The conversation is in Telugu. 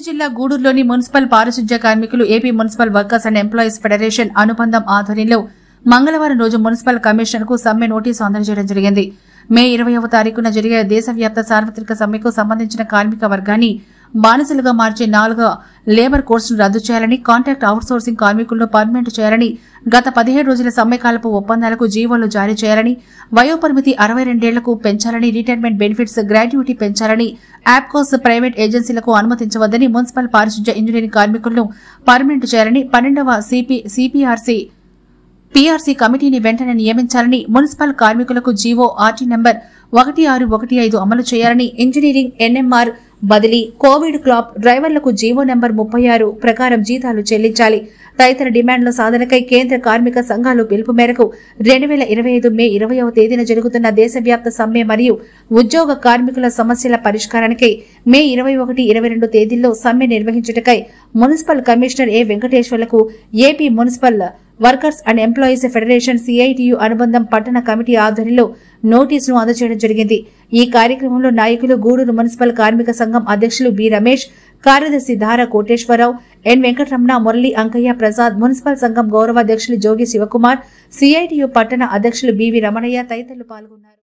జిల్లా గూడూరులోని మున్సిపల్ పారిశుధ్య కార్మికులు AP municipal workers and employees federation అనుబంధం ఆధ్వర్యంలో మంగళవారం రోజు మున్సిపల్ కమిషనర్కు సమ్మె నోటీసు అందజేయడం జరిగింది. మే 20వ తారీఖున జరిగే దేశవ్యాప్త సార్వత్రిక సమ్మెకు సంబంధించిన కార్మిక వర్గాన్ని బానిసలుగా మార్చే 4వ లేబర్ కోర్సును రద్దు చేయాలని, కాంట్రాక్ట్ అవుట్సోర్సింగ్ కార్మికులను పర్మనెంట్ చేయాలని, గత 17 రోజుల సమ్మెకాలపు ఒప్పందాలకు జీవోలు జారీ చేయాలని, వయోపరిమితి 62 ఏళ్లకు పెంచాలని, రిటైర్మెంట్ బెనిఫిట్స్ గ్రాట్యుటీ పెంచాలని, యాప్కోస్ ప్రైవేట్ ఏజెన్సీలకు అనుమతించవద్దని, మున్సిపల్ పారిశుధ్య ఇంజనీరింగ్ కార్మికులను పర్మనెంట్ చేయాలని, 12వ పీఆర్సీ కమిటీని వెంటనే నియమించాలని, మున్సిపల్ కార్మికులకు జీవో ఆర్టీ నంబర్ 1615 అమలు చేయాలని, ఇంజనీరింగ్ ఎన్ఎంఆర్ బదిలీ, కోవిడ్ క్లాప్ డ్రైవర్లకు జీవో నెంబర్ 36 ప్రకారం జీతాలు చెల్లించాలి. తదితర డిమాండ్ల సాధనకై కేంద్ర కార్మిక సంఘాలు పిలుపు మేరకు 2025 మే 20వ తేదీన జరుగుతున్న దేశవ్యాప్త సమ్మె మరియు ఉద్యోగ కార్మికుల సమస్యల పరిష్కారానికై మే 21, 22 తేదీల్లో సమ్మె నిర్వహించుటకై మున్సిపల్ కమిషనర్ ఏ వెంకటేశ్వర్లకు AP municipal workers and employees federation CITU అనుబంధం పట్టణ కమిటీ ఆధ్వర్యంలో నోటీసును అందజేయడం జరిగింది. ఈ కార్యక్రమంలో నాయకులు గూడూరు మున్సిపల్ కార్మిక సంఘం అధ్యక్షులు బి రమేష్, కార్యదర్శి ధార కోటేశ్వరరావు, ఎన్ వెంకటరమణ, మురళి, అంకయ్య ప్రసాద్, మున్సిపల్ సంఘం గౌరవాధ్యక్షులు జోగి శివకుమార్, సిఐటియు పట్టణ అధ్యక్షులు బివి రమణయ్య తదితరులు పాల్గొన్నారు.